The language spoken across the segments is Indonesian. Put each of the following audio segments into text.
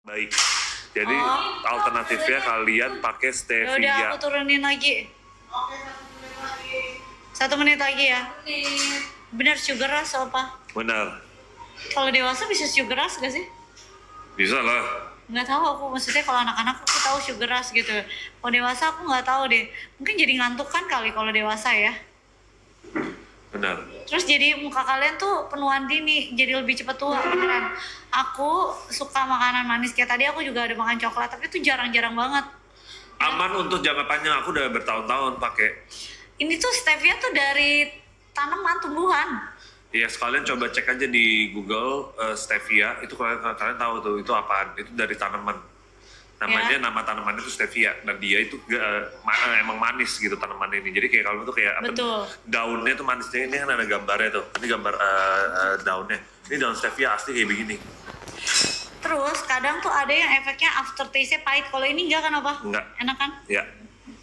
baik. Jadi alternatifnya kalian pakai stevia. Udah aku turunin lagi. Oke, 1 menit lagi ya. Benar sugar rush apa? Benar. Kalau dewasa bisa sugar rush gak sih? Bisa lah. Nggak tahu aku, maksudnya kalau anak-anak aku tahu sugar rush gitu. Kalau dewasa aku nggak tahu deh. Mungkin jadi ngantuk kan kali kalau dewasa ya. Benar. Terus jadi muka kalian tuh penuaan dini, jadi lebih cepat tua beneran. Aku suka makanan manis, kayak tadi aku juga ada makan coklat, tapi itu jarang-jarang banget. Aman untuk jangka panjang, aku udah bertahun-tahun pakai. Ini tuh stevia tuh dari tanaman, tumbuhan. Ya sekalian coba cek aja di Google stevia, itu kalian tahu tuh itu apaan? Itu dari tanaman. Namanya nama tanamannya itu stevia, dan dia itu emang manis gitu tanaman ini. Jadi kayak kalau itu kayak apa, daunnya tuh manisnya, ini kan ada gambarnya tuh. Ini gambar daunnya. Ini daun stevia asli kayak begini. Terus kadang tuh ada yang efeknya aftertaste-nya pahit. Kalau ini enggak kan apa? Enggak. Enak kan? Ya.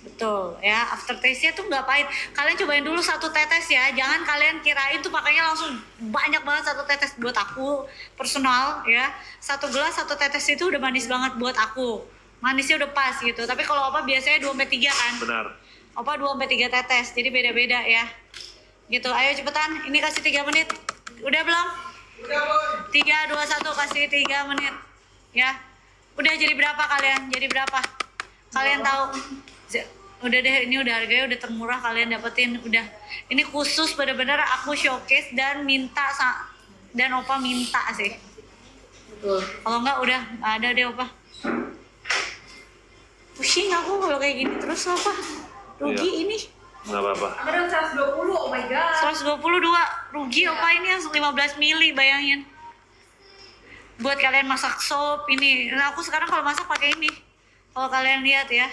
Betul ya, aftertaste-nya tuh nggak pahit. Kalian cobain dulu 1 tetes ya, jangan kalian kirain tuh pakainya langsung banyak banget 1 tetes. Buat aku personal ya, 1 gelas 1 tetes itu udah manis banget buat aku, manisnya udah pas gitu. Tapi kalau apa biasanya 2-3 kan? Benar. Apa 2-3 tetes, jadi beda-beda ya gitu. Ayo cepetan, ini kasih 3 menit. Udah belum? Udah, Bun. 3, 2, 1, kasih 3 menit ya. Udah jadi berapa kalian? Jadi berapa? Kalian tahu? Udah deh, ini udah harganya udah termurah kalian dapetin. Udah, ini khusus bener-bener aku showcase dan minta dan Opa minta sih. Betul. Kalau enggak udah nggak ada deh Opa. Pusing aku kalau kayak gini terus Opa. Rugi Iya. ini. Nggak apa-apa. Ada 120, oh my god. 122 rugi Opa, ini yang 15 mili, bayangin. Buat kalian masak sop ini. Nah, aku sekarang kalau masak pakai ini. Kalau kalian lihat ya.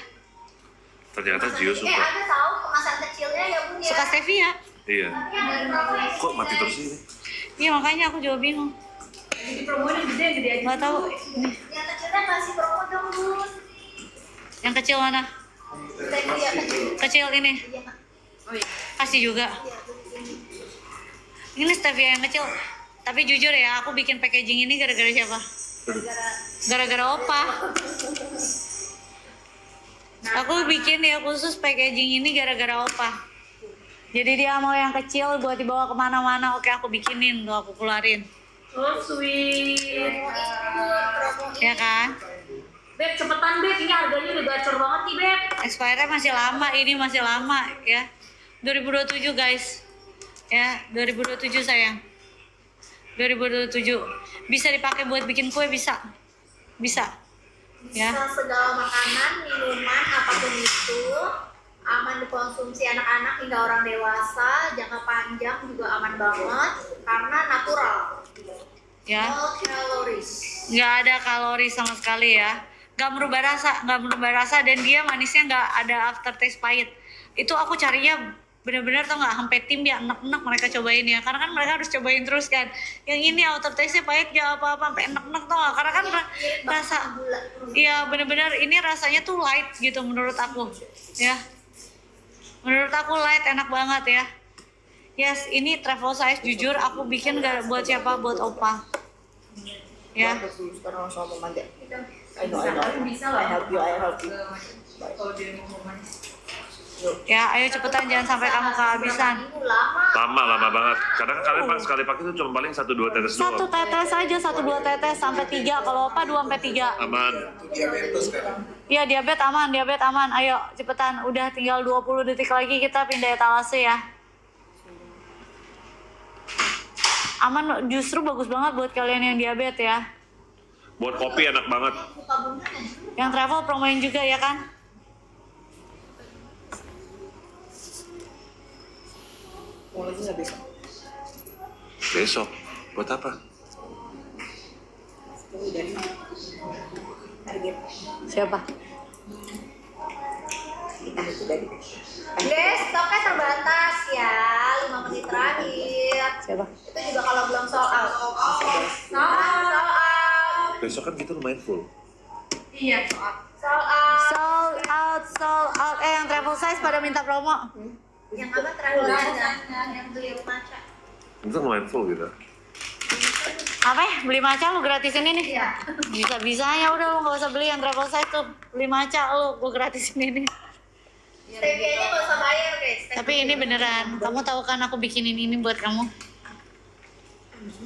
Ternyata Gio suka. Ada tahu kemasan kecilnya ya Bun ya. Suka stevia. Iya. Kok mati terus ini? Iya makanya aku juga bingung. Jadi promonya gede aja. Nggak tahu. Nih, Yang kecilnya kasih promo dong Bun. yang kecil mana? Stevia kecil. Kecil ini. Iya, Kak. Oh iya. Kasih juga. Iya, Ini stevia yang kecil. Tapi jujur ya, aku bikin packaging ini gara-gara siapa? gara-gara Gara-gara Opa. Aku bikin ya khusus packaging ini gara-gara Opa. Jadi dia mau yang kecil buat dibawa kemana-mana. Oke, aku bikinin tuh, aku keluarin. Oh sweet. promo ini. Ya kan? Beb cepetan Beb, ini harganya udah gacor banget nih Beb. Expirednya masih lama, ini masih lama ya. 2027 guys. Ya, 2027 sayang. 2027. Bisa dipakai buat bikin kue, bisa. Bisa. Ya. Bisa segala makanan, minuman, apapun itu aman dikonsumsi anak-anak hingga orang dewasa, jangka panjang juga aman banget karena natural. Ya. No calories. Nggak ada kalori sama sekali ya. Nggak merubah rasa, dan dia manisnya nggak ada aftertaste pahit. Itu aku carinya bener-bener tau nggak, sampai tim ya enak-enak mereka cobain ya, karena kan mereka harus cobain terus kan. Yang ini aftertaste-nya pahit gak apa-apa, sampai enak-enak tau nggak, karena kan rasa, iya bener-bener ini rasanya tuh light gitu menurut aku ya. Menurut aku light, enak banget ya. Yes, ini travel size, jujur aku bikin gak buat siapa, buat Opa ya. Sekarang langsung mau mandi. Bisa lah. I help you. Kalau dia mau manis. Ya, ayo cepetan, jangan sampai kamu kehabisan. Lama banget. Karena kan kalian sekali pakai itu cuma paling 1-2 tetes doang. 1 tetes aja, 1-2 tetes sampai 3. Kalau Opa 2-3. Aman. Iya, diabetes aman. Ayo cepetan, udah tinggal 20 detik lagi kita pindah etalase ya. Aman, justru bagus banget buat kalian yang diabetes ya. Buat kopi enak banget. Yang travel promoin juga ya kan? Mau lagi nggak besok? Besok. Buat apa? Dari target Siapa? kita itu dari Guys, stoknya terbatas ya, 5 menit terakhir. Siapa? Itu juga kalau belum sold out. Sold out. Besok kan kita lumayan full. Iya, soal. Sold out. Sold out. Yang travel size pada minta promo. Yang apa terakhir? Yang beli maca. Kita lumayan full gitu. Apa ya? Beli maca lu gratisin ini? Iya. Bisa-bisanya udah lu nggak usah beli yang travel size tuh. Beli maca lu, gue gratisin ini. Stevia-nya nggak usah bayar guys. Tapi ini beneran. Kamu tahu kan aku bikinin ini buat kamu.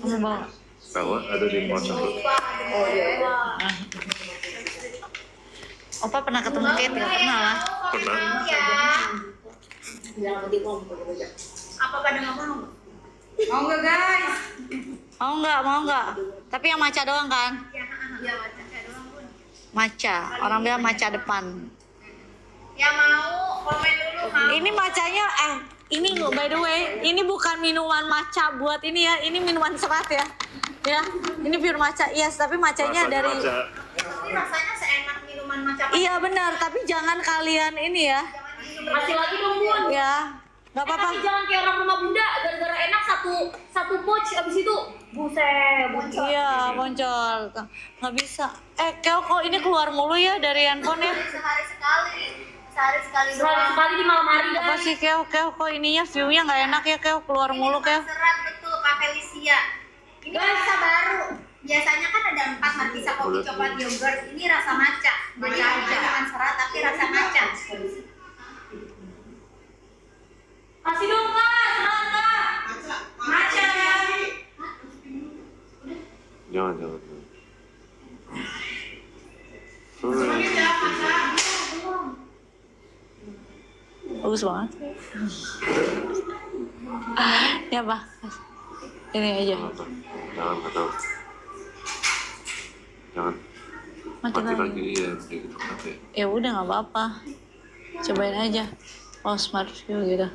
Kamu bawa. Tahu ada di pos aku. Lupa. Oh iya. Ah. Opa pernah ketemu Kate? Gak pernah lah. Pernah. Ya. Bilang nanti mau pakai baju. Apa pada nggak mau? Mau nggak guys? Mau nggak? Tapi yang maca doang kan? Ya baca kayak doang pun. Maca. Orang bilang maca depan. Ya mau komen dulu mau. Ini macanya, ini by the way, ini bukan minuman maca buat ini ya. Ini minuman serat ya. Ya, ini pure maca. Yes, tapi macanya Rasanya dari. maca. Tapi rasanya seenak minuman macam. Iya benar, tapi jangan kalian ini ya. Masih lagi dong Bun. Ya, nggak apa-apa. Tapi jangan kayak orang rumah bunda, gara-gara enak satu pouch abis itu buset muncul. Iya, muncul. Nggak bisa. Kok ini keluar mulu ya dari handphone ya? Sehari sekali. Sehari sekali Sekali di malam hari Apa guys. sih Keo kok ininya view-nya nggak enak ya Keo, keluar mulu Keo. Serat betul Kak Felicia. Ini rasa baru. Biasanya kan ada 4 markisa kopi coklat yogurt. Ini rasa matcha. Jadi bukan serat tapi rasa matcha. Kasih dong Kak, serat Kak. Maca ya. Jangan. Bagus banget. Ini apa? Ini aja. Jangan kata. Jangan. Mati lagi. Lagi iya gitu mati. Ya udah nggak apa-apa. Cobain aja. Oh smart view gitu.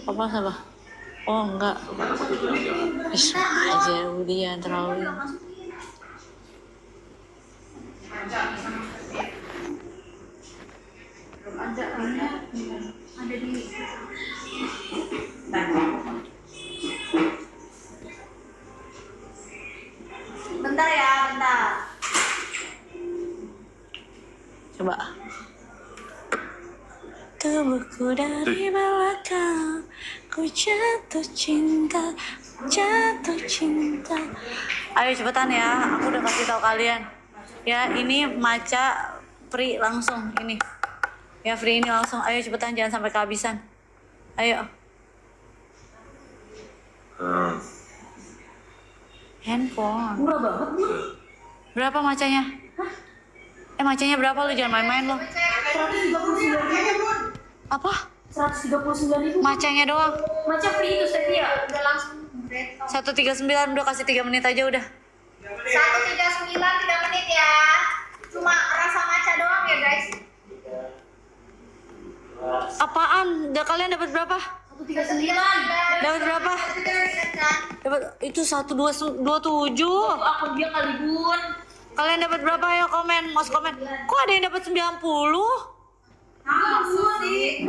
Apa apa? Oh enggak. Bisa aja udah ya terlalu. Ada di bentar ya, bentar. Coba. Tubuhku dari belakang, ku jatuh cinta. Ayo cepetan ya, aku udah kasih tahu kalian. Ya ini maca free langsung ini. Ya free ini langsung. Ayo cepetan jangan sampai kehabisan. Ayo. Handphone. Murah banget Bun. Berapa macanya? Macanya berapa lu jangan main-main lo. 139.000 Apa? 139.000. Macanya doang. Maca free itu Stevia. Udah langsung bread. 139 udah kasih 3 menit aja udah. 139 3 menit ya. Cuma rasa matcha doang ya guys. Apaan? Kalian dapat berapa? 139. Dapat berapa? Dapat itu 1227. Itu akun dia kali Bun. Kalian dapat berapa ya komen? Mas komen. Kok ada yang dapat 90? Maksud sih.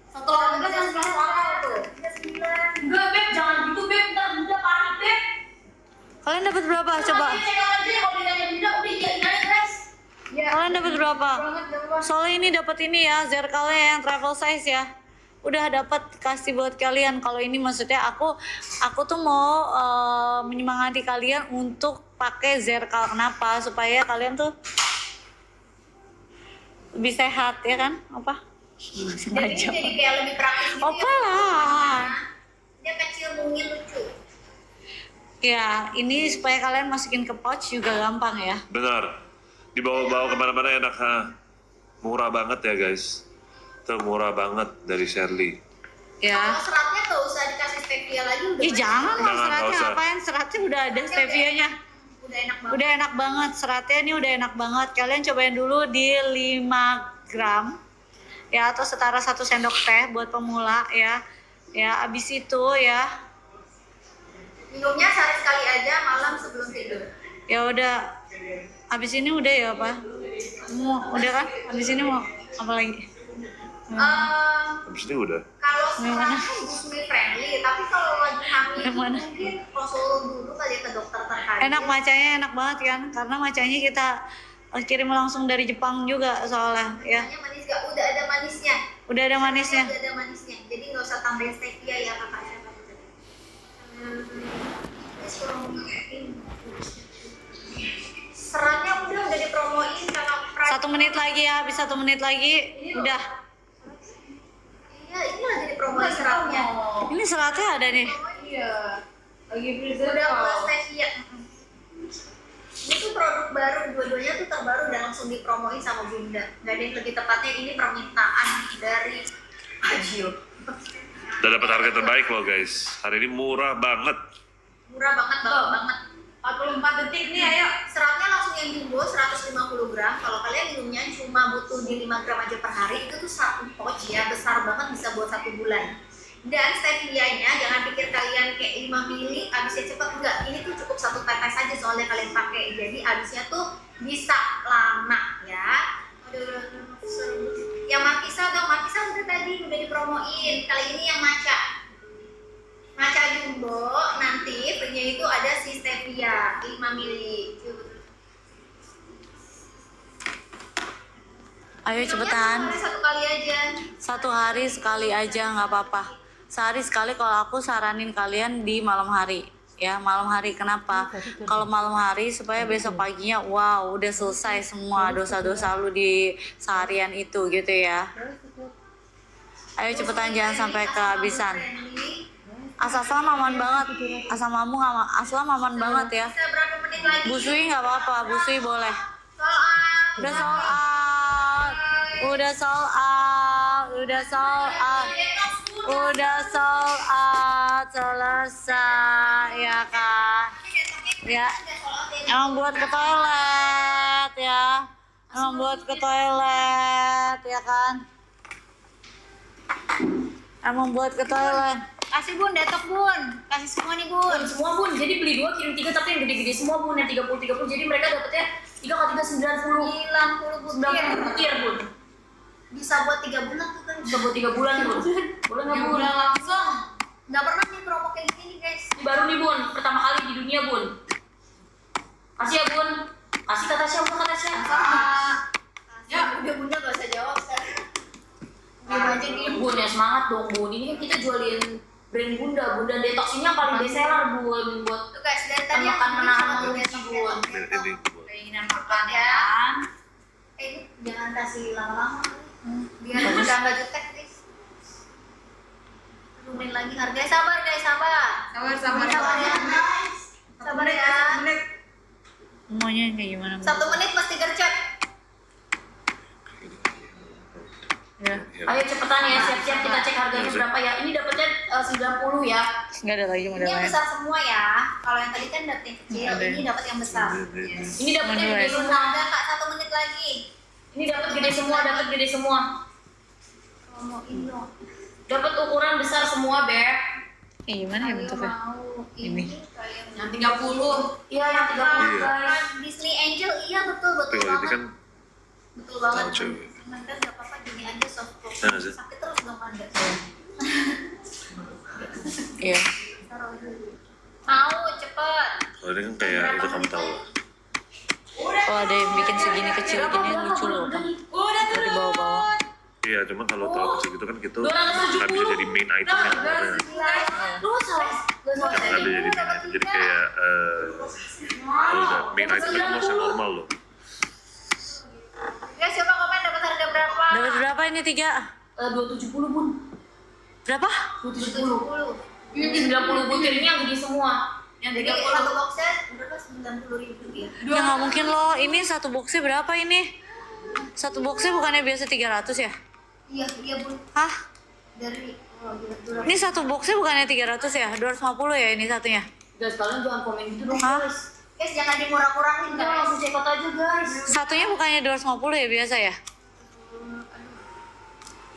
Satu orang Enggak, bisa 11 orang tuh. 39. Enggak Beb, jangan gitu Beb, ntar bunda panik Beb. Kalian dapat berapa? Coba. Nanti cek aja kalau ditanya bunda udah iyain aja guys. Ya. Kalian dapat berapa? Banget banget. Soalnya ini dapat ini ya, zerkalnya yang travel size ya. Udah dapat kasih buat kalian. Kalau ini maksudnya aku tuh mau menyemangati kalian untuk pakai zerkal. Kenapa? Supaya kalian tuh lebih sehat ya kan? Apa? Jadi Sengaja. jadi kayak lebih praktis gitu. Opa ya. lah. Dia kecil mungkin lucu. Ya, ini supaya kalian masukin ke pouch juga gampang ya. Benar. Dibawa-bawa kemana-mana enak ha. Murah banget ya guys. Itu murah banget dari Shirley. Ya. Kalau seratnya nggak usah dikasih stevia lagi udah. Ih jangan lah Jangan, seratnya, nggak usah. ngapain seratnya udah ada stevianya. Udah enak banget. Udah enak banget, seratnya ini udah enak banget. Kalian cobain dulu di 5 gram. Ya, atau setara 1 sendok teh buat pemula ya. Ya, abis itu ya. Minumnya sehari sekali aja malam sebelum tidur. Ya udah. Abis ini udah ya, Pak? Udah kan? Abis ini mau apa lagi? Habis ini udah. Kalau Yang mana? sekarang glucose friendly, tapi kalau lagi hamil Yang mana? mungkin konsul dulu kali ya ke dokter terkait. Enak macanya enak banget kan? Karena macanya kita kirim langsung dari Jepang juga soalnya ya. Rasanya manis gak? Udah ada manisnya. Udah ada manisnya. Udah ada manisnya. Jadi nggak usah tambahin stevia ya kakak. Seratnya udah dipromoin sama Pride. 1 menit lagi ya, habis 1 menit lagi udah. Iya, ini lagi dipromoin seratnya. Ini seratnya ada nih. Iya. Lagi present. Udah plus stevia. Ini tuh produk baru, dua-duanya tuh terbaru dan langsung dipromoin sama Bunda. Gak ada yang lebih tepatnya, ini permintaan dari Ajil. Udah dapat harga terbaik loh guys. Hari ini murah banget. murah banget, banget. 44 detik nih, ayo. Seratnya langsung yang jumbo 150 gram. Kalau kalian minumnya cuma butuh di 5 gram aja per hari, itu tuh satu pouch ya, besar banget, bisa buat 1 bulan. Dan stevia-nya jangan pikir kalian kayak 5 mili habisnya cepet, enggak. Ini tuh cukup 1 tetes aja soalnya kalian pakai. Jadi habisnya tuh bisa lama ya. Aduh, seru. Yang Makisa dong, Makisa udah tadi udah dipromoin. Kali ini yang Matcha jumbo, nanti free-nya itu ada si stevia 5 mili. Ayo cepetan. Satu kali aja. 1 hari sekali aja nggak apa-apa. Sehari sekali kalau aku saranin kalian di malam hari. Ya, malam hari kenapa? Kalau malam hari supaya besok paginya wow, udah selesai semua dosa-dosa lu di seharian itu gitu ya. Ayo cepetan, jangan sampai kehabisan. Asam aman banget. Asam lambung asam aman banget ya. Bisa berapa menit lagi? Busui nggak apa-apa, busui boleh. Soal Udah sold out. Udah sold out. Udah sold out. Udah sold out. Selesai ya kan. Ya. Emang buat ke toilet ya. Emang buat ke toilet ya kan. Emang buat ke toilet. kasih Bun, detok Bun. Kasih semua nih Bun. Semua Bun, jadi beli 2 kirim 3 tapi yang gede-gede semua Bun, yang 30 jadi mereka dapetnya 3 kali 3 90 90 butir. butir Bun. Bisa buat 3 bulan tuh kan. Bisa buat 3 bulan Bun. Boleh nggak Bun? langsung. Nggak pernah nih promo kayak gini nih guys. Ini baru nih Bun, pertama kali di dunia Bun. Kasih ya Bun. Kasih kata siapa kata siapa? Ya, udah Bunda gak usah jawab sekarang. Diam aja nih. Bun ya semangat dong Bun. Ini kan kita jualin brand Bunda Detox ini yang paling best seller Bun buat Tuh guys, dari tadi makan menahan tuh energi detok, Bun. detok, Ini detok. Keinginan makan Ya. kan. Ini jangan kasih lama-lama. Biar udah nggak jutek guys. Turunin lagi harganya. Sabar guys, sabar. Sabar Sabar ya. Sabar ya. Menit. Maunya kayak gimana? 1 menit mesti gercep. Ya. Ayo cepetan ya, siap-siap kita cek harganya berapa ya. Ini dapetnya 90 ya. Nggak ada lagi Ini model yang lain. besar semua ya. Kalau yang tadi kan dapet yang kecil, Ada. ini dapat yang besar. Ini dapetnya Mana gede dua? semua. Ada Kak, 1 menit lagi. Ini dapat gede semua, dapat gede semua. Promoin dong. Dapat ukuran besar semua, Beb. Gimana ya bentuknya? Mau Ini. kayak Yang 30. Iya, yang 30 guys. Disney Angel, iya betul Tapi kalau ini banget. kan Betul banget. tahu cewek. Cuman kan nggak apa-apa, gini aja soft box. Nah, sih. Sakit terus dong Anda. Iya. Taruh dulu. Mau cepet. kalau ini kan kayak itu kamu tahu lah. Kalau ada yang bikin segini kecil gini lucu loh. Udah Kalau di bawah-bawah. Iya, cuma kalau terlalu kecil gitu kan gitu 270. nggak bisa jadi main itemnya sebenarnya. Lu salah. Gak salah. Nggak bisa jadi main item. Jadi kayak kalau udah main item itu masih normal loh. Guys, coba komen dapat harga berapa? Dapat berapa ini 3? 270 Bun. Berapa? 270. 70. Ini 90 butir ini yang gede semua. Yang Jadi 30. satu boxnya berapa? 90.000 ya. Ya nggak mungkin loh. Ini satu boxnya berapa ini? Satu boxnya bukannya biasa 300 ya? Iya, iya Bun. Hah? Dari gila. Ini satu boxnya bukannya 300 ya? 250 ya ini satunya? Guys, kalian jangan komen gitu dong, Hah? guys. Guys, jangan dimurah-murahin Udah langsung guys. check out aja, guys. Satunya bukannya 250 ya biasa ya?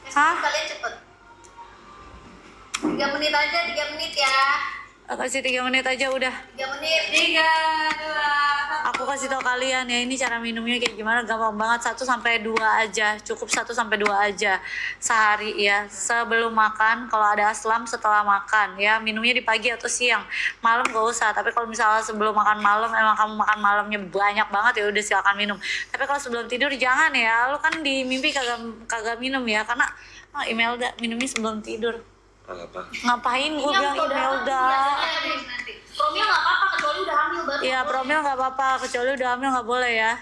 Guys, Hah? kalian cepet. 3 menit aja, 3 menit ya. Kasih 3 menit aja udah. 3 menit. 3, 2, Aku kasih tau kalian ya, ini cara minumnya kayak gimana, gampang banget. 1-2 aja, cukup 1-2 aja sehari ya. Sebelum makan, kalau ada aslam setelah makan ya, minumnya di pagi atau siang. Malam gak usah, tapi kalau misalnya sebelum makan malam emang kamu makan malamnya banyak banget ya udah silakan minum. Tapi kalau sebelum tidur jangan ya, lu kan di mimpi kagak minum ya, karena Imelda minumnya sebelum tidur. Apa? Ngapain gue Ini bilang yang udah Imelda? Biasanya guys nanti. Promil nggak apa-apa kecuali udah hamil baru. Iya, promil nggak apa-apa, kecuali udah hamil nggak boleh ya.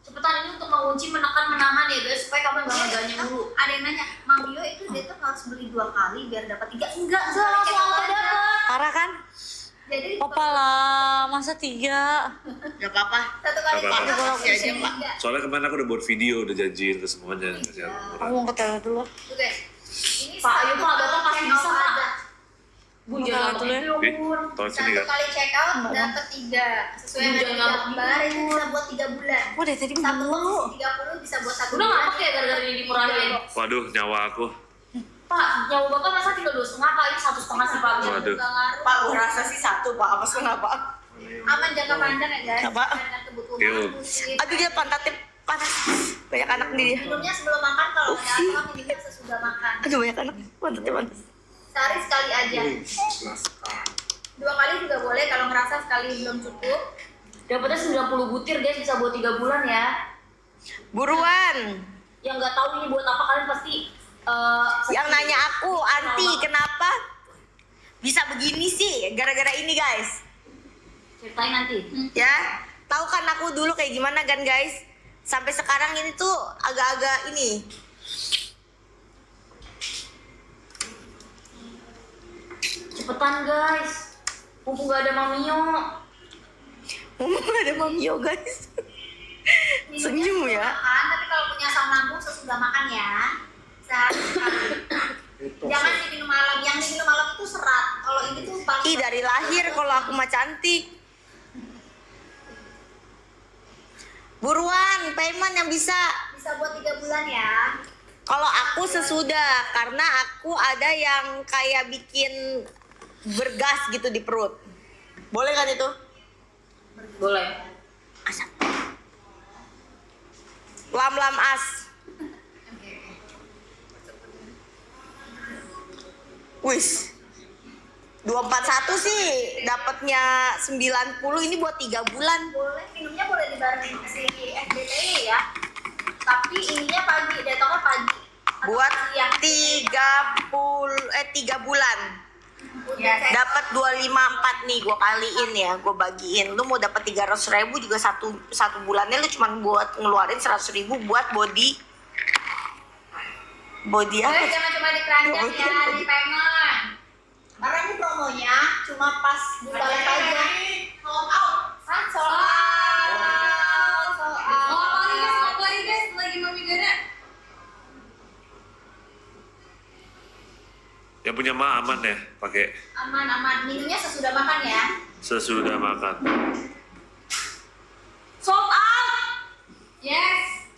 Cepetan ini untuk mengunci, menekan, menahan ya guys supaya kamu nggak ngeganyang dulu. Ada yang nanya, Mamio itu dia tuh harus beli 2 kali biar dapat 3. Enggak, Enggak langsung auto dapat. Parah kan? Jadi Apa lah, masa 3? Gak apa-apa. 1 kali Nggak apa-apa. kalau Kasih aja, Pak. Soalnya kemarin aku udah buat video, udah janjiin ke semuanya. Kasih aku Aku murah. mau ke toilet dulu. Tuh guys. Ini Pak, ayo, satu Pak, kali Bapak pasti check bisa, out Pak. aja. Bu Bukan jangan dulu ya. ngambek Oke, dulu. tolong sini Satu kan. kali check out dapat 3. Sesuai yang ada di Jangan gambar itu bisa buat 3 bulan. Aku dari tadi Satu mulu. box 30 bisa buat 1 Udah bulan. nggak pakai gara-gara ini dimurahin. Waduh, nyawa aku. Pak, nyawa bapak masa tinggal 2,5 kali 1,5 sih pak. Waduh. Nggak ngaruh. Pak, gua rasa sih 1, Pak. Apa setengah, Pak? Aman jangka panjang ya guys. Apa? Dengan kebutuhan Yo. kulit. Aduh, dia pantatnya panas. Banyak anak nih dia. Minumnya sebelum makan, kalau ada asam minumnya sesudah makan. Aduh, banyak anak. Pantatnya panas. Sehari sekali aja. 2 kali juga boleh kalau ngerasa sekali belum cukup. Dapatnya 90 butir guys, bisa buat 3 bulan ya. Buruan. Yang nggak tahu ini buat apa kalian pasti Yang nanya aku, Anti, kenapa bisa begini sih? Gara-gara ini, guys. ceritain nanti. Ya, tahu kan aku dulu kayak gimana kan, guys? Sampai sekarang ini tuh agak-agak ini. Cepetan guys. Mumpung gak ada Mamio. Ngomong ada Mamio, guys. Minumnya Senyum sebelum ya. makan, tapi kalau punya asam lambung sesudah makan ya. Sehari sekali. Jangan diminum malam. Yang diminum malam itu serat. Kalau ini tuh paling Ih, dari lahir kalau aku mah cantik. Buruan, payment yang bisa. bisa buat 3 bulan ya. Kalau aku sesudah, karena aku ada yang kayak bikin bergas gitu di perut. Boleh kan itu? Boleh. Asap. Lam-lam as. Wis. 241 sih dapatnya 90, ini buat 3 bulan. Boleh, minumnya boleh dibarengin si SBTI ya. Tapi ininya pagi, datangnya pagi. Atau Buat siang. 3 bulan. Udah saya Dapat 254 nih, gua kaliin ya, gua bagiin. Lu mau dapat 300.000 juga satu bulannya lu cuma buat ngeluarin 100.000 buat body apa? jangan cuma di keranjang ya, di payment. Karena ini promonya cuma pas bulan aja. Sold out. Kan sold out. Sold out. guys, lagi Mami Gana. Yang punya mah aman ya, pakai Aman, aman. Minumnya sesudah makan ya. sesudah makan. Sold out. Yes.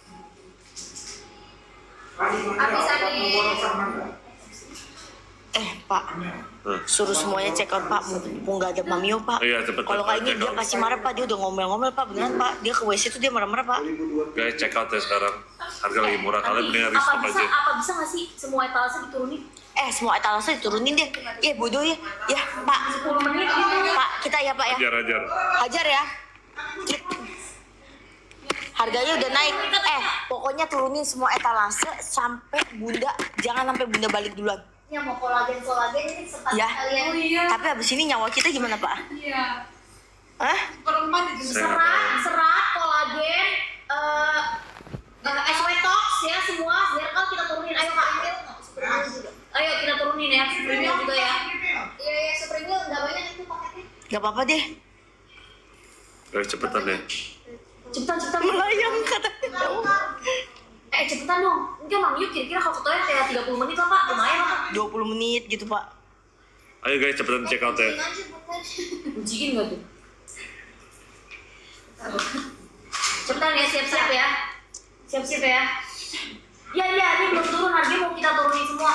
Habis Pak, suruh semuanya check out Pak, mumpung nggak ada Mamio Pak. Iya, cepet, Kalau nggak ini check dia out. pasti marah Pak, dia udah ngomel-ngomel Pak, beneran Pak. Dia ke WC tuh dia marah-marah Pak. Guys, check out ya sekarang. Harga lagi murah, kalian mendingan Apa restock bisa, aja. apa bisa nggak sih semua etalase diturunin? Semua etalase diturunin deh. Ya bodoh ya. Ya Pak, 10 menit gitu. Pak kita ya Pak ya. Ajar-ajar. Hajar ya. Harganya udah naik. Pokoknya turunin semua etalase sampai Bunda, jangan sampai Bunda balik duluan. yang mau kolagen ini sempat Ya. kalian. Tapi abis ini nyawa kita gimana Pak? Iya. Hah? Perempuan itu Saya nggak tahu. serat, kolagen, Eswetox ya semua. Biar kalau kita turunin, ayo Kak. Ayo kita turunin ya, premium juga ya. Iya, Supreme nggak banyak itu paketnya. Gak apa-apa deh. Guys, cepetan ya. Cepetan. Melayang katanya. Cepetan dong. Enggak Mami, yuk kira-kira kalau ketuanya kayak 30 menit lah Pak. Lumayan lah Pak. 20 menit gitu Pak. Ayo guys, cepetan check out ya. Ujiin nggak tuh? Cepetan ya, siap-siap ya. Siap-siap ya. Ya, ini belum turun, harganya mau kita turunin semua.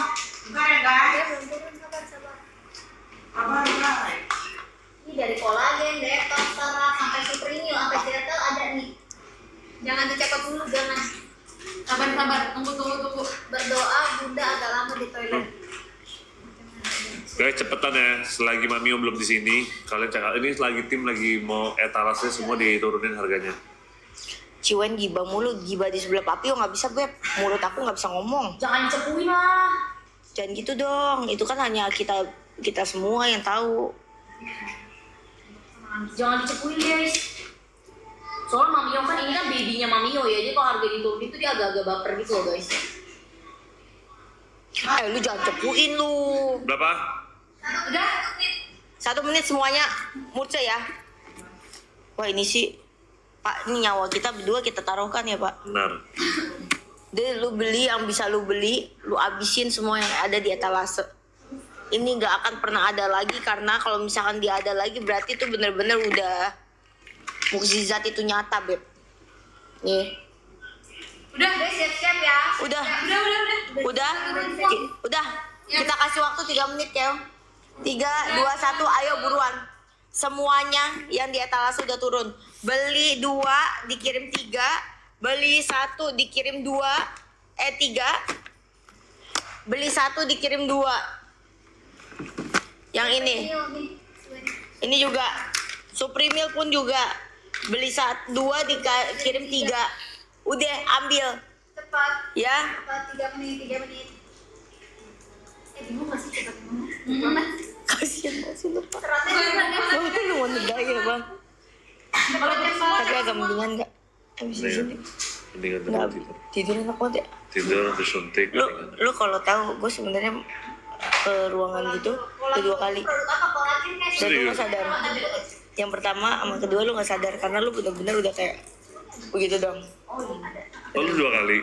Ya, belum turun, sabar. Ini dari kolagen, detox, serat, sampai Supreme, sampai Gelato ada nih. Jangan dicekot dulu, jangan. Sabar, tunggu. Berdoa Bunda agak lama di toilet. Guys, cepetan ya. Selagi Mamio belum di sini, kalian check out. Ini lagi tim lagi mau etalase semua diturunin harganya. Ciwen gibah mulu, gibah di sebelah papi nggak bisa Beb. Mulut aku nggak bisa ngomong. Jangan dicepuin lah. Jangan gitu dong. Itu kan hanya kita semua yang tahu. Jangan dicepuin guys. Soalnya Mamio kan ini kan babynya Mamio ya, jadi kalau harga diturunin tuh dia agak-agak baper gitu loh guys. Lu jangan cepuin lu. Berapa? Udah. 1 menit semuanya. Murce ya. Wah ini sih Pak, ini nyawa kita berdua kita taruhkan ya Pak. Benar. Jadi lu beli yang bisa lu beli, lu abisin semua yang ada di etalase. Ini nggak akan pernah ada lagi, karena kalau misalkan dia ada lagi berarti itu bener-bener udah mukjizat itu nyata, Beb. Nih. Udah siap-siap ya. Udah. Udah. Kita kasih waktu 3 menit, Kel. 3, 2, 1, ayo buruan. Semuanya yang di etalase udah turun. Beli 2 dikirim 3, beli 1 dikirim 3. Beli 1 dikirim 2. Yang ini. Ini juga. Suprimil pun juga. Beli 2 dikirim 3. Udah ambil. Cepat. Ya. Cepat 3 menit. Bingung gak sih cepat ngomong? Kasian banget lupa. Seratnya Bang, lu mau negaya bang. Tapi agak mendingan gak? Abis Mendingan. sini. Mendingan Nggak, tidur. tidur enak banget ya. Tidur nanti suntik. Lu kalau tahu gue sebenarnya ke ruangan gitu udah 2 kali. produk apa kolagen guys? Dan lu gak sadar. Yang pertama sama kedua lu gak sadar karena lu bener-bener udah kayak begitu dong. Oh, lu 2 kali.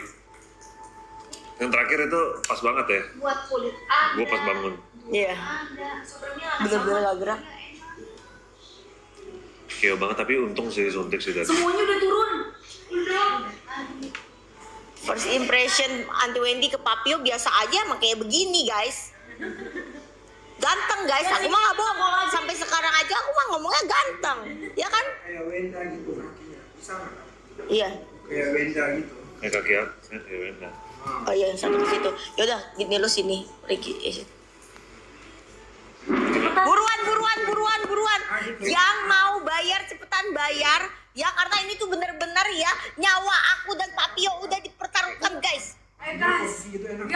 Yang terakhir itu pas banget ya. Buat kulit ada. Gue pas bangun. Iya. Ada. Suprimil ada. Bener-bener gak gerak. Keo banget, tapi untung sih suntik sih tadi. Semuanya udah turun. First impression Auntie Wendy ke Papio biasa aja emang kayak begini guys. Ganteng guys, aku mah gak bohong. Sampai sekarang aja aku mah ngomongnya ganteng. Ya kan? Kayak Wenda gitu kakinya, bisa nggak? Iya. Kayak Wenda gitu. Kaki ya, ya benar. Oh iya, yang satu di situ. Yaudah, gini lu sini, Ricky. Buruan. Yang mau bayar cepetan bayar. Ya karena ini tuh bener-bener ya nyawa aku dan Papio udah dipertaruhkan guys. Gitu enak.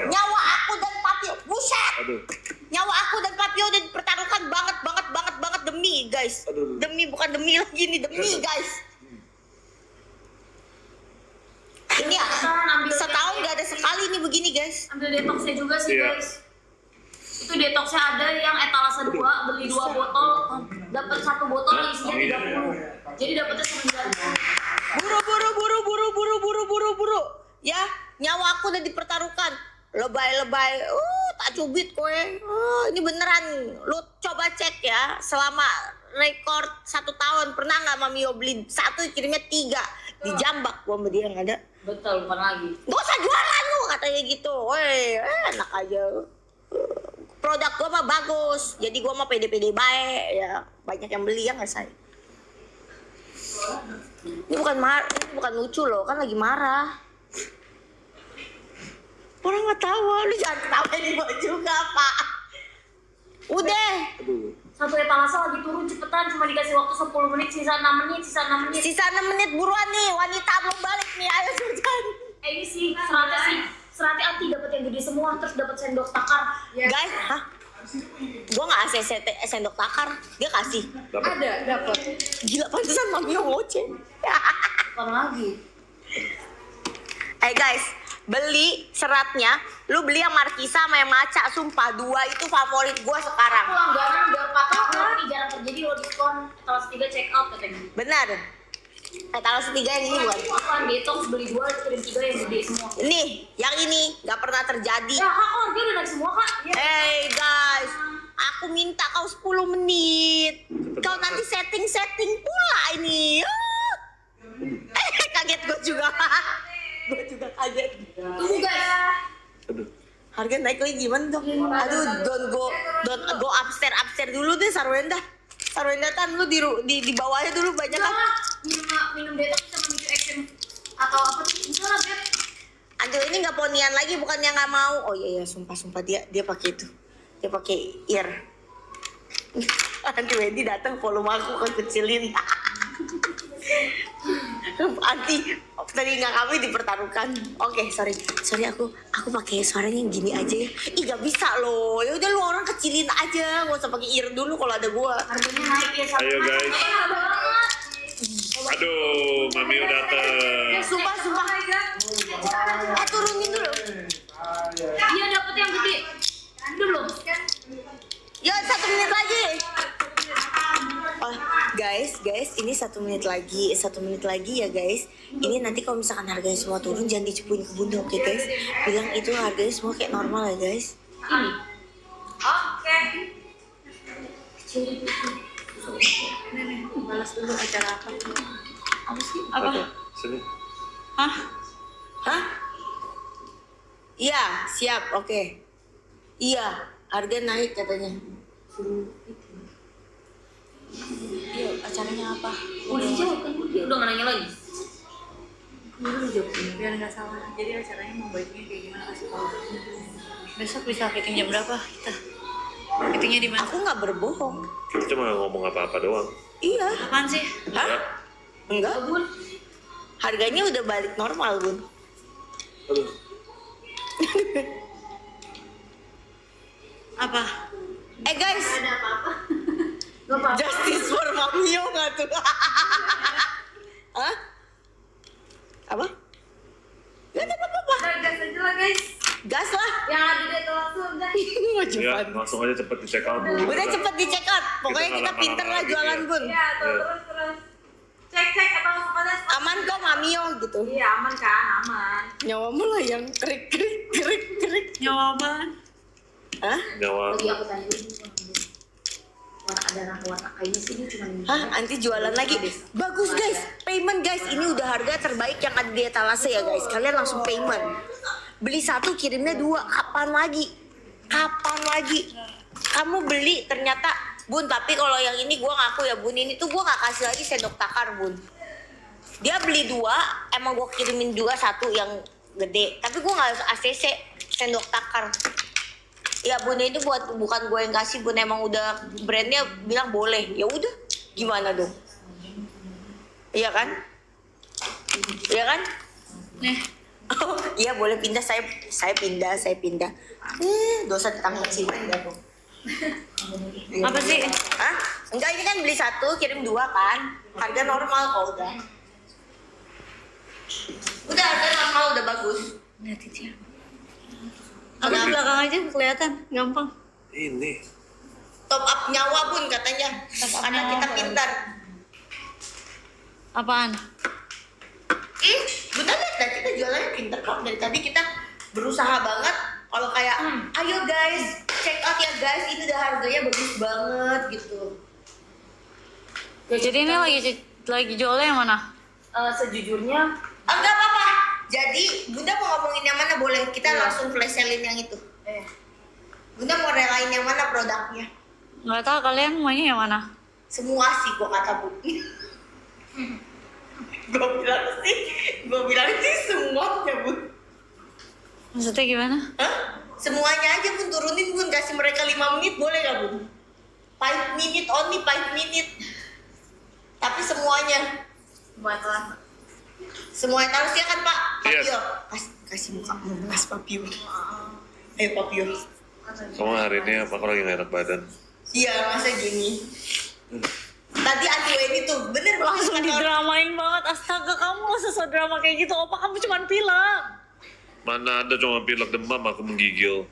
Nyawa aku dan Papio, buset. Aduh. Nyawa aku dan Papio udah dipertaruhkan banget demi guys. Aduh. Demi bukan demi lagi nih, demi guys. Ini setahun gak ada sekali nih begini guys. Ambil detoxnya juga sih Iya. guys. Itu detoxnya ada yang etalase 2, beli 2 botol, dapat 1 botol isinya 30. Jadi dapatnya 90. Buru. Ya, nyawa aku udah dipertaruhkan. Lebay. Tak cubit kowe. Ini beneran. Lu coba cek ya. Selama rekor 1 tahun pernah nggak Mamio beli 1 kirimnya 3. Dijambak gua sama dia nggak ada. Betul, bukan lagi. Gak usah jualan lu katanya gitu. Woi, enak aja. Produk gua mah bagus. Jadi gua mah pede-pede baik ya. Banyak yang beli ya nggak saya. Ini bukan lucu loh, kan lagi marah. Orang nggak tahu, lu jangan ketawain gua juga, Pak. Udah. Satu etalase lagi turun cepetan, cuma dikasih waktu 10 menit, sisa 6 menit. Sisa 6 menit buruan nih, wanita belum balik nih, ayo Sultan. Ini sih, seratnya anti dapat yang gede semua, terus dapat sendok takar. Guys, hah? Gua nggak ACC sendok takar, dia kasih. Dapat. Gila, pantesan Mamio ngoceh. Bukan lagi. Guys, beli seratnya, lu beli yang Markisa sama yang Maca, sumpah 2 itu favorit gua sekarang. Aku langganan udah 4 tahun, ini jarang terjadi lo diskon. Etalase 3 check out katanya. Benar. Etalase 3 yang ini bukan? Aku kan detox beli 2, kirim 3 yang gede semua. Nih, yang ini nggak pernah terjadi. Ya kak, kok dia udah naik semua kak? Iya. Hey guys, aku minta kau 10 menit. Kau nanti setting pula ini. Kaget gue juga. Gue juga kaget. Tunggu guys. Aduh. Harga naik lagi gimana dong? Aduh, don't go upstairs dulu deh Sarwenda. Sarwenda kan lu di bawahnya dulu banyak kan. Minum detox sama minum action atau apa tuh? Bisa lah Beb. Aduh ini nggak ponian lagi, bukan yang nggak mau. Oh iya sumpah dia pakai itu. Dia pakai ear. Nanti Wendy datang volume aku kecilin. Lu anti telinga kami dipertaruhkan. Oke, sorry aku pakai suaranya gini aja ya. Ih gak bisa loh. Ya udah lu orang kecilin aja, nggak usah pakai ear dulu kalau ada gua. Harganya naik ya sama. Ayo guys. Mahal banget. Aduh, Mami udah dateng. Sumpah. Turunin dulu. Iya dapet yang gede. Udah belum? Ya 1 menit lagi. Oh, guys, ini 1 menit lagi, 1 menit lagi ya guys. Ini nanti kalau misalkan harganya semua turun, jangan dicepuin ke bunda, oke guys? Bilang itu harganya semua kayak normal ya guys. Ini. Oke. Balas dulu acara apa? Apa sih? Apa? Sini. Hah? Hah? Iya, siap, oke. Iya, harga naik katanya. Iya, acaranya apa? Udah dijawab kan? Dia udah nggak nanya lagi. Dulu jawab biar nggak salah. Jadi acaranya mau baiknya kayak gimana kasih tahu. Besok bisa fitting jam berapa kita? Fittingnya di mana? Aku nggak berbohong. Kita cuma ngomong apa-apa doang. Iya. Apaan sih? Hah? Enggak, Bun. Harganya udah balik normal, Bun. Aduh. Apa? Guys, Ada apa-apa? Gak apa-apa. justice for Mamio nggak tuh? Hah? Apa? Gak ada apa-apa. Udah gas aja lah guys. Gas lah. Yang ada deh langsung dah. Ya, langsung aja cepet di check out. Udah cepet di check out. Pokoknya kita Kita pinter lah lama-lama jualan, gitu Bun. Iya tuh terus. Cek apa semuanya. Aman kok Mamio gitu. Iya aman kan aman. Nyawamu lah yang krik. Jawaban. Hah? Nyawa. Lagi aku tanya dulu. Warna kayaknya sih dia cuma. Hah? Anti jualan lagi. Bagus guys. Payment guys. Ini udah harga terbaik yang ada di etalase ya guys. Kalian langsung payment. Beli 1 kirimnya 2. Kapan lagi? Kamu beli ternyata Bun, tapi kalau yang ini gua ngaku ya Bun, ini tuh gua nggak kasih lagi sendok takar Bun. Dia beli 2, emang gua kirimin 2, 1 yang gede. Tapi gua nggak ACC sendok takar. Ya Bun, ini bukan gue yang kasih Bun, emang udah brandnya bilang boleh. Ya udah, gimana dong? Iya kan? Nih. Oh iya boleh pindah, saya pindah. Dosa ditangkap sih enggak dong. Apa sih? Hah? Enggak, ini kan beli 1 kirim 2 kan? Harga normal kok udah. Udah harga normal udah bagus. Liatin sih. Aku di belakang aja kelihatan, gampang. Ini. Top up nyawa Bun katanya. Top up Karena nyawa. kita pintar. Apaan? Bener lihat kita jualannya pintar kok. Dari tadi kita berusaha banget. Kalau kayak, ayo guys, check out ya guys, ini udah harganya bagus banget gitu. Jadi ini lagi jualnya yang mana? Sejujurnya Enggak apa-apa. Jadi Bunda mau ngomongin yang mana boleh. Kita Iya. langsung flash sale-in yang itu. Bunda mau relain yang mana produknya? Nggak tahu kalian maunya yang mana? Semua sih gua kata Bu. Gua bilang sih semuanya Bun. Maksudnya gimana? Hah? Semuanya aja Bun, turunin Bun, kasih mereka 5 menit boleh gak Bun? 5 minute only, 5 minute. Tapi semuanya. buat lah. Semuanya harusnya kan Pak? Yes. Papio. Kasih muka Mas Papio. Ayo Papio. Kamu hari ini apa kalau lagi nggak enak badan? Iya, masa gini. Tadi anti ini tuh bener Langsung banget. didramain banget. Astaga, kamu nggak sesuai drama kayak gitu. Opa, kamu cuma pilek. Mana ada cuma pilek demam aku menggigil.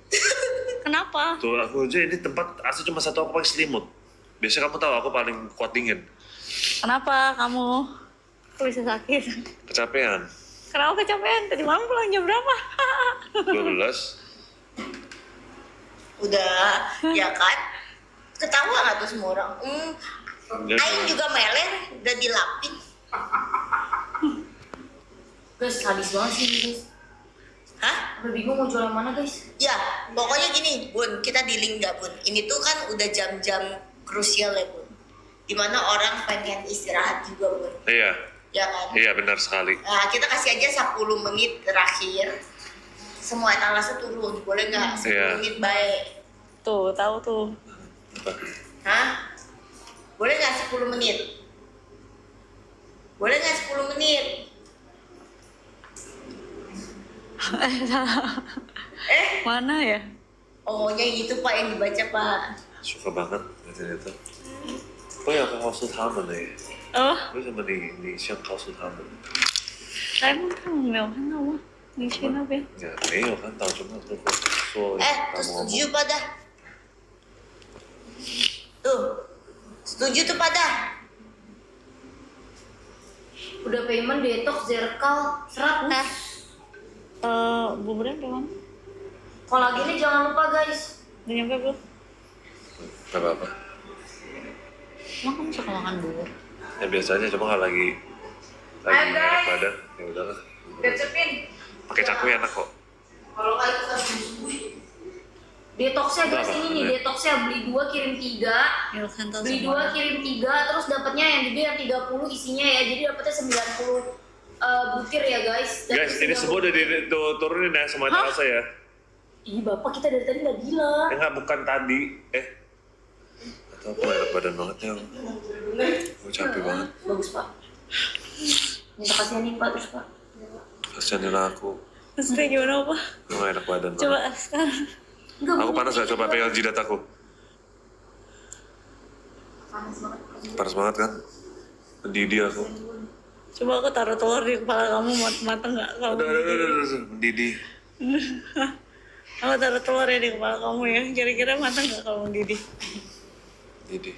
Kenapa? Tuh aku aja ini tempat AC cuma 1 aku pakai selimut. Biasanya kamu tahu aku paling kuat dingin. Kenapa kamu? Kok bisa sakit? Kecapean. Kenapa kecapean? Tadi malam pulang jam berapa? 12. Udah, ya kan? Ketawa gak tuh semua orang? Ya, Aing juga meler, udah dilapin. Guys, habis banget sih guys. Hah? Udah bingung mau jual yang mana guys? Ya, pokoknya gini, Bun, kita di link gak, Bun? Ini tuh kan udah jam-jam krusial ya, Bun. Dimana orang pengen istirahat juga, Bun. Iya, Ya kan? iya benar sekali. Nah, kita kasih aja 10 menit terakhir. Semua etalase turun, boleh nggak? 10 Iya. menit baik. Tuh, tahu tuh. Hah? Boleh nggak 10 menit? Boleh nggak 10 menit? Mana ya? Oh, yang itu Pak yang dibaca Pak. Suka banget ternyata. 不要告诉他们呢， 哦， 为什么你想告诉他们？ 他们没有看到吗？你去那边。 Ya, 没有看到，cuma aku说 Tuh setuju pada. Tuh, setuju tuh pada. Udah payment detox zerkal serat. Buburnya udah mana? Kolagennya jangan lupa guys. Udah nyampe belum? Gak apa-apa. Emang kamu suka makan bubur? Ya biasanya cuma kalau lagi enak badan, ya udahlah. Gercepin. Pakai cakwe enak kok. Kalau kali kita Detoxnya guys Berapa? ini nih, detoxnya beli 2 kirim 3. Milk Sental Beli semua. 2 kirim 3 terus dapatnya yang gede yang 30 isinya ya. Jadi dapatnya 90 butir ya guys. Dan Guys, ini 90. semua udah turunin ya semua terasa ya. Ih bapak kita dari tadi nggak bilang. Enggak, bukan tadi. Atau aku enak badan banget ya. Aku capek banget. Bagus pak. Minta kasihan nih pak terus pak. Kasianin aku. Maksudnya gimana Pak? Aku gak enak badan Coba banget. sekarang. Aku panas gak? Coba pegang jidat aku. panas banget. Panas banget kan? Mendidih aku. Coba aku taruh telur di kepala kamu, mateng nggak kamu? Aduh, mendidih. Aku taruh telur ya di kepala kamu ya. Kira-kira mateng nggak kalau mendidih? Mendidih.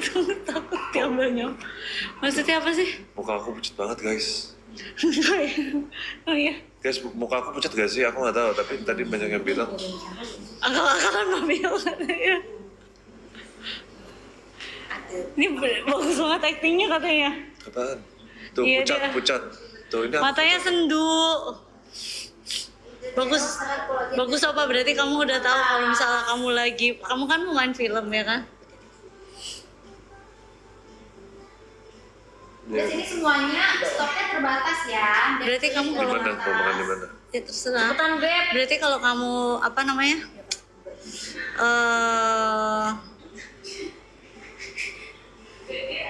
Kamu takut diambilnya. Maksudnya apa sih? Muka aku pucat banget guys. Oh iya. Guys, muka aku pucat gak sih? Aku gak tahu, tapi tadi banyak yang bilang. Akal-akalan Mami katanya. Ini bagus banget aktingnya katanya. Apaan? Tuh, Iya, pucat, dia. pucat. Tuh, ini aku Matanya pucat. sendu. Bagus. Bagus apa? Berarti kamu udah tahu kalau misalnya kamu kan mau main film ya kan? Di sini semuanya stoknya terbatas ya. Dan Berarti kamu Di kalau mana? Mau makan di mana? ya terserah. Cepetan beb. Berarti kalau kamu apa namanya?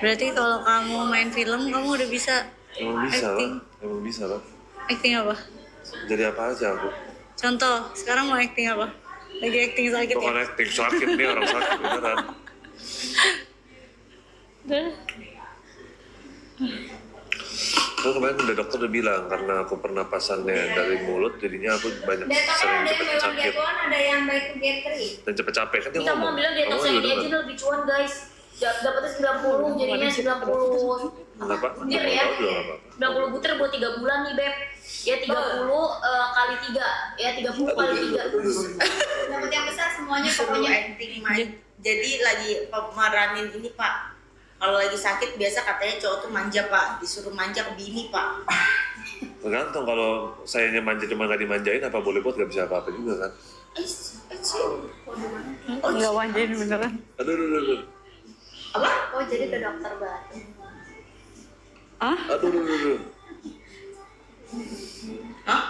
Berarti kalau kamu main film kamu udah bisa Emang bisa lah. acting. Emang bisa lah. Acting apa? Jadi apa aja aku. Contoh, sekarang mau acting apa? Lagi acting sakit Bukan ya? acting sakit nih, orang sakit beneran. Udah. Terus kemarin udah dokter udah bilang karena aku pernapasannya dari mulut, jadinya aku banyak detox sering kan ada yang cepet buy one sakit get one, ada yang buy two get three. dan cepet capek kan dia Kita mau ngomong. bilang detox yang ini aja dengar. lebih cuan guys. Dapatnya 90 jadinya 90 Kenapa? butir ya. Tahu juga nggak apa-apa. 90 butir buat 3 bulan nih beb. Ya 30 kali 3. Ya 30 kali 3. Dapat yang besar semuanya Suruh pokoknya. acting jadi lagi pemeranin ini Pak. Kalau lagi sakit biasa katanya cowok tuh manja Pak, disuruh manja ke bini Pak. Tergantung kalau sayanya manja cuma nggak dimanjain apa boleh buat nggak bisa apa-apa juga kan. Nggak manjain beneran. Aduh. Oh jadi ke dokter baru. Ah? Aduh. Hah?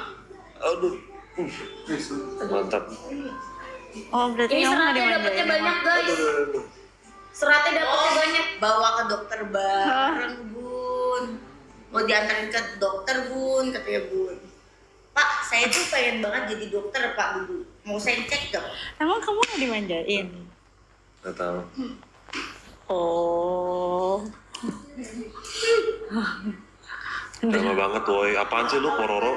Aduh. Mantap. Oh berarti Ini kamu nggak seratnya dapatnya dimanjain banyak emang? guys. Aduh. Seratnya dapatnya banyak. Bawa ke dokter bareng Bun. Mau diantarin ke dokter Bun, katanya Bun. Pak, saya tuh pengen banget jadi dokter Pak dulu. Mau saya cek dong. Emang kamu nggak dimanjain? Nggak tahu. Oh. Lama banget woi. Apaan sih lu pororo?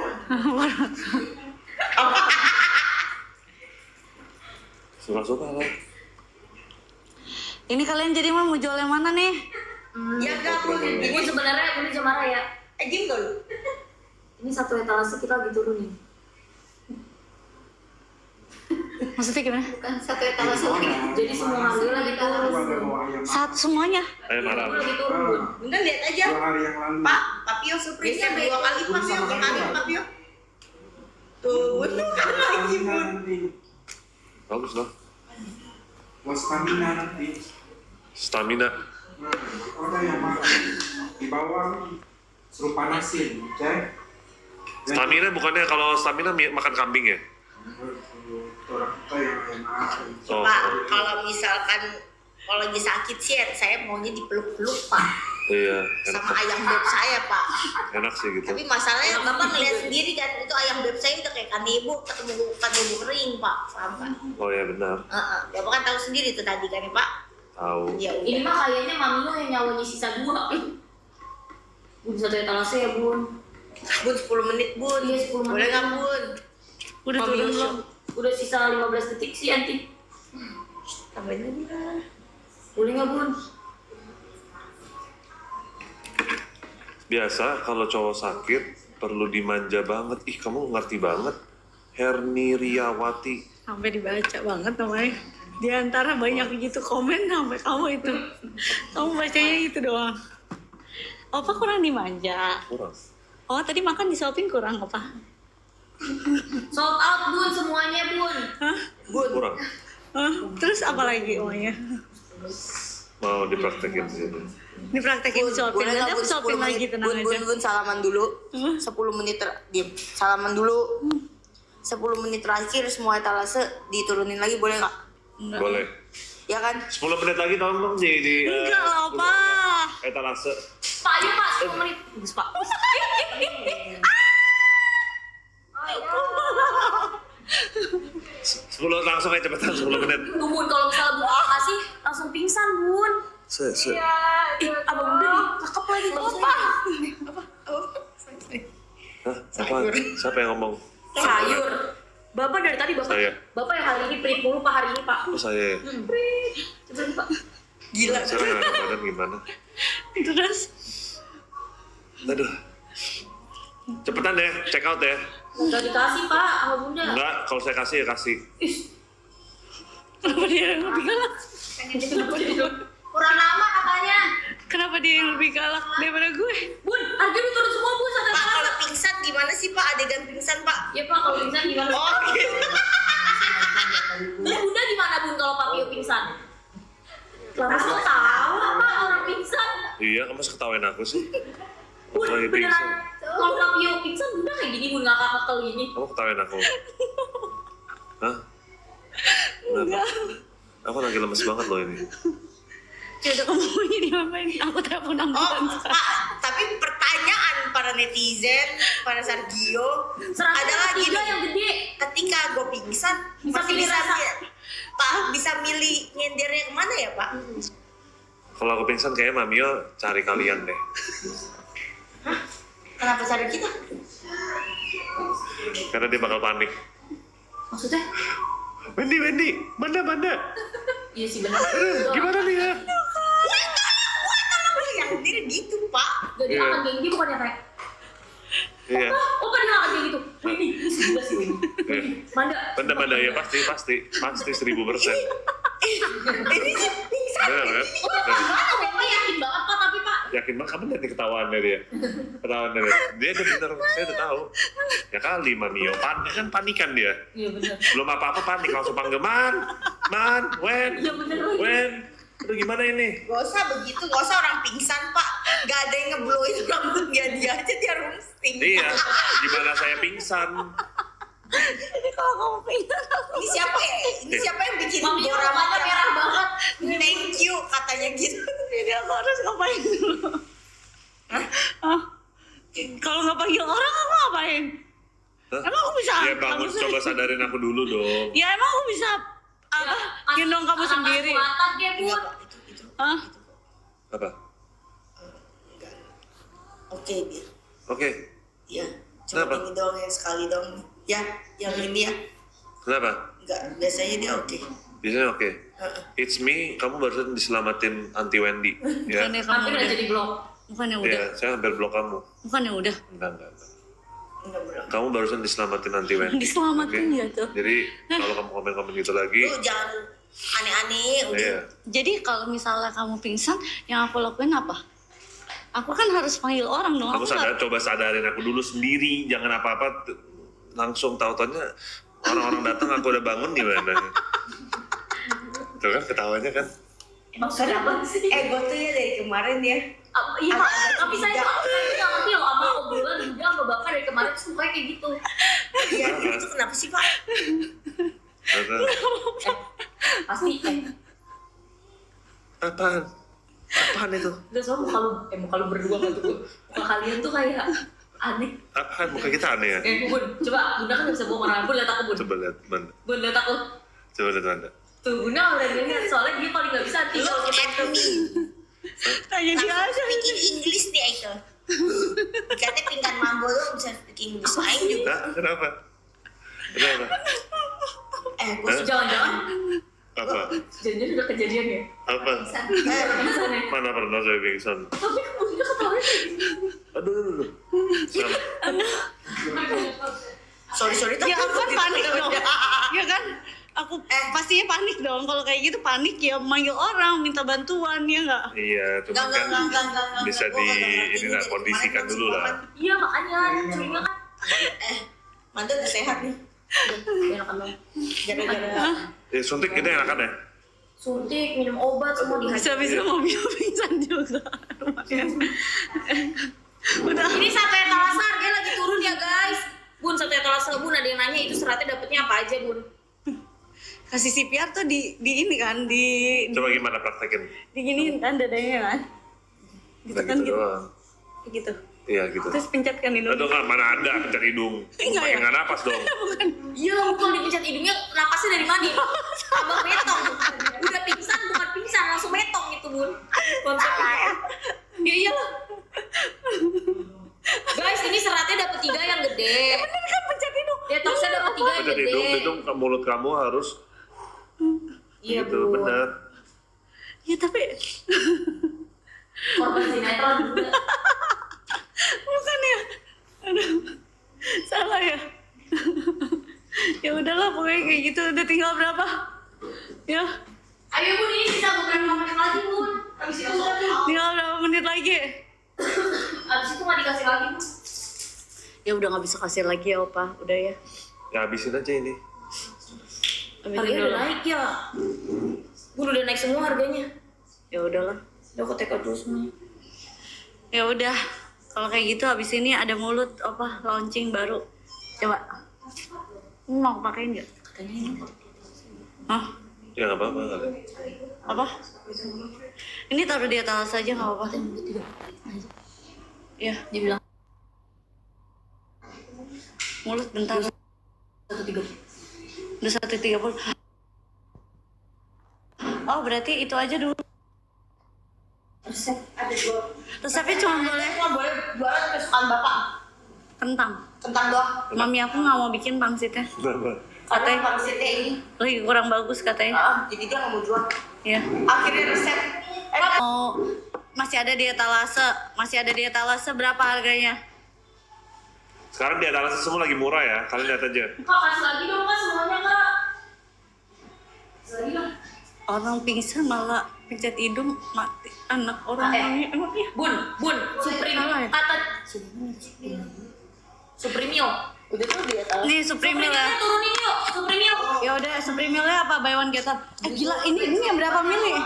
Suka-suka lah. Ini kalian jadi mau jual yang mana nih? Ya enggak Bun. Ini sebenarnya aku nih marah ya. Jingle. Ini satu etalase kita lagi turunin. Maksudnya gimana? Bukan satu etalase lagi. Jadi semua harga lagi turun. Satu semuanya. Ayo marah. Semua lagi turun Bun. Bunda lihat aja. 2 hari yang lalu. Pak, Papio surprise-nya 2 kali Papio, kali Papio. Tuh, Bun. Lagi Bun. Nanti. Bagus loh. Buat stamina nanti. Stamina. Ada yang makan. Di bawah suruh panasin, cek. Stamina bukannya kalau stamina makan kambing ya? Orang kita yang makan. Oh. Pak, kalau misalkan kalau lagi sakit sih saya maunya dipeluk-peluk Pak. Iya, enak, sama ayam beb saya Pak. enak sih gitu. Tapi masalahnya Bapak ngeliat sendiri kan, itu ayam beb saya udah kayak kanebo, ketemu kanebo kering Pak, paham kan? Oh ya benar, Bapak kan tahu sendiri tuh tadi kan ya Pak? tahu. Ya Ini udah. mah kayaknya Mamio yang nyawanya sisa 2. Bun, satu etalase ya Bun. Bun 10 menit Bun. Iya, 10 menit. Boleh nggak Bun? Udah Mamio turun belum? shop. Udah sisa 15 detik sih Anti. Tambahin lagi lah. Boleh nggak Bun? Biasa kalau cowok sakit perlu dimanja banget. Ih kamu ngerti banget. Herni Riawati. Sampai dibaca banget namanya. Di antara banyak gitu komen sampai kamu itu. Kamu bacanya itu doang. Apa kurang dimanja? Kurang. Oh tadi makan disuapin kurang apa? Sold out Bun semuanya Bun. Hah? Kurang. Hah? Terus apa lagi omanya? Mau dipraktekin di sini. Dipraktekin disuapin. Boleh Nanti nggak aku Bun suapin 10 lagi, menit? tenang aja. Bun, salaman dulu. 10 menit diem. Salaman dulu. 10 menit terakhir semua etalase diturunin lagi boleh nggak? Enggak. Boleh. Ya kan? 10 menit lagi tolong di Enggak lah, Pak. etalase. Pak, ayo Pak, 10 menit. Bagus Pak. 10 langsung aja cepetan 10 menit. Tuh Bun, kalau misalnya Bun nggak kasih, langsung pingsan Bun. Abang udah nih, cakep lagi tuh apa? Hah? Apa? Siapa yang ngomong? Sayur. Bapak dari tadi Bapak. Saya. Bapak yang hari ini prit mulu Pak hari ini Pak. Oh saya. Prit. Coba nih Pak. Gila. Sekarang enak badan gimana? Terus Aduh. Cepetan ya, check out ya. Udah dikasih Pak sama Bunda. Enggak, kalau saya kasih ya kasih. Ih, kenapa dia yang lebih galak? Kurang lama katanya. Kenapa dia yang lebih galak daripada gue? Bun, harga udah turun semua Bun sampai Pak sekarang. kalau pingsan gimana sih Pak? Adegan pingsan Pak? Ya Pak, kalau pingsan gimana? Oh gitu. Lah Bunda gimana Bun kalau Pak Pio pingsan? Lah masa tahu Pak orang pingsan? Iya, kamu masih ketawain aku sih. Bun, Lagi beneran. pingsan. Kalau Pak Pio pingsan Bunda kayak gini Bun, ngakak kakak gini. Kamu ketawain aku. Hah? Kenapa? Aku lagi lemes banget loh ini. Ya udah kamu ini ngapain? Aku telepon Oh ambulans. Pak, tapi pertanyaan para netizen, para Sargio, ada lagi Tiga nih. yang gede. Ketika gue pingsan, Bisa masih pilih bisa rasa. Pak bisa milih nyendernya kemana ya Pak? Kalau aku pingsan kayaknya Mamio cari kalian deh. Kenapa cari kita? Karena dia bakal panik. Maksudnya? Wendy, mana? Iya sih benar. Gimana nih ya? Yang sendiri gitu Pak. Jadi Iya. akan kayak gini bukan ya kayak. Iya. Oh kan dia akan kayak gitu. Ini sudah sih ini. Iya. Manda ya pasti 1000%. Ini sih pingsan. Benar kan? Mana Bapak yakin banget Pak tapi Pak. Yakin banget kamu lihat nih ketawaannya dia. Ketawaannya dia udah bener, saya udah tahu. Ya kali Mamio panikan dia. Iya benar. Belum apa-apa panik langsung panggil Man, Wen. Iya benar. Wen, aduh gimana ini? Gak usah begitu, gak usah orang pingsan Pak. Gak ada yang ngebloin rambut dia aja dia roasting. Iya, gimana saya pingsan? Jadi kalau kamu pingsan Ini siapa ya? Ini siapa yang bikin Mami gua rambutnya merah banget. Thank you katanya gitu. jadi aku harus ngapain dulu? Hah? Kalau nggak panggil orang aku ngapain? Hah? Emang aku bisa? Ya bangun, kamu coba sadarin aku dulu dong. Ya emang aku bisa apa? Gendong kamu sendiri? Kuatan dia Bun. Enggak Pak, itu. Hah? Apa? Oke dia. Oke, Ya, cuma Kenapa? ini doang ya sekali dong. Ya, yang ini ya. kenapa? Enggak, biasanya dia oke. Biasanya oke. It's me, kamu barusan diselamatin anti Wendy. Ya, Bukannya kamu Hampir udah udah? jadi blok. Bukannya udah? ya, saya hampir blok kamu. Bukannya udah? Enggak. Enggak belum. Kamu barusan diselamatin anti Wendy. Diselamatin Oke? ya tuh. Jadi kalau kamu komen-komen gitu lagi, Lu jangan aneh-aneh udah. iya. Jadi kalau misalnya kamu pingsan, yang aku lakuin apa? Aku kan harus panggil orang dong. Kamu Aku nggak- coba sadarin aku dulu sendiri, jangan apa-apa langsung tahu-taunya orang-orang datang aku udah bangun gimana? Tuh kan ketawanya kan? Emang sudah apa sih? Gue tuh ya dari kemarin ya. Iya Pak, Ada tapi saya tidak. nggak ngerti loh sama obrolan Bunda sama Bapak dari kemarin tuh mukanya kayak gitu. Iya, itu kenapa sih Pak? Apa? Pasti Apaan? Apaan itu? Gak soal muka lu berdua kan tuh. Muka kalian tuh kayak aneh. Apaan? Muka kita aneh ya? Bun, coba Bunda kan gak bisa bohong orang. Bun, liat aku Bun. Coba lihat mana. Bun, liat aku. Coba lihat mana. Tuh, Bunda udah lihat soalnya dia paling gak bisa hati kalau Look kita at me. Tanya dia Langsung aja. speaking English dia itu. Katanya pinggan mambo lu bisa speaking English lain juga. Nah, kenapa? Kenapa? Gue jangan-jangan Apa? jangan udah kejadian ya. Apa? Mana pernah saya pingsan? Tapi Bunda ketawa gitu. Aduh. sorry Ya aku kan panik dong. Ya kan? Aku pastinya panik dong. Kalau kayak gitu panik ya manggil orang minta bantuan ya nggak? Iya, cuma kan bisa di ini lah kondisikan dulu lah. Iya makanya curiga kan. Mantu udah sehat nih. Enakan dong. Gara-gara Suntik ini enakan ya? Suntik, minum obat semua Bisa-bisa mobil pingsan juga. Udah. Ini sate etalase harganya lagi turun ya guys. Bun, sate etalase Bun, ada yang nanya itu seratnya dapetnya apa aja Bun? Kasih CPR tuh di ini kan Coba gimana praktekin? diginiin kan dadanya kan. Ditekan gitu. doang. Gitu. Iya gitu. Terus pencet kan hidung. Aduh kan mana ada pencet hidung. Enggak ya? Nggak napas dong. Iya, kalau dipencet hidungnya napasnya dari mana? Abang metong. Udah pingsan bukan pingsan, langsung metong gitu Bun. Konsepnya. Ya iyalah. Guys, ini seratnya dapet 3 yang gede. Bener kan pencet hidung. Detoxnya dapet 3 yang Pencet gede. hidung, mulut kamu harus Iya gitu, Bun. benar. Ya tapi Korban sinetron juga. bukan ya. Aduh. Salah ya. Ya udahlah pokoknya kayak gitu. Udah tinggal berapa? Ya, Ayo Bun, ini sisa beberapa menit lagi Bun. Abis itu tinggal berapa menit lagi? abis itu nggak dikasih lagi Bun. Ya udah nggak bisa kasih lagi ya Opa. Udah ya. Ya habisin aja ini. Habisin Harganya dulu. udah naik ya. Bun, udah naik semua harganya. Ya udahlah. Udah ketekad dulu semuanya. Ya udah. Kalau kayak gitu habis ini ada mulut apa launching baru. Coba. Ini mau pakein nggak? Katanya ini Hah? Ya nggak apa-apa. Apa? Ini taruh di atas aja nggak apa-apa. Ya, dia bilang mulut bentar. 130. Udah 1.30. Oh berarti itu aja dulu. Resep ada 2. Resepnya cuma boleh cuma boleh jualan kesukaan bapak. kentang. Kentang doang. Mami aku nggak mau bikin pangsitnya. Kenapa? Karena Katanya pangsitnya ini, lagi kurang bagus katanya. jadi dia nggak mau jual. Ya. Akhirnya resep. Mau masih ada di etalase berapa harganya? Sekarang di atas semua lagi murah ya. Kalian lihat aja. Kak, kasih lagi dong Kak semuanya Kak. Kasih lagi dong. Orang pingsan malah pencet hidung mati anak orang ini emangnya. Bun, Supreme Salah ya? kata Supremio. Udah tuh di atas. Nih Supreme Supreme ya. turunin yuk, Supremio. Ya udah Supreme apa buy one get one. Gila ini yang berapa mili?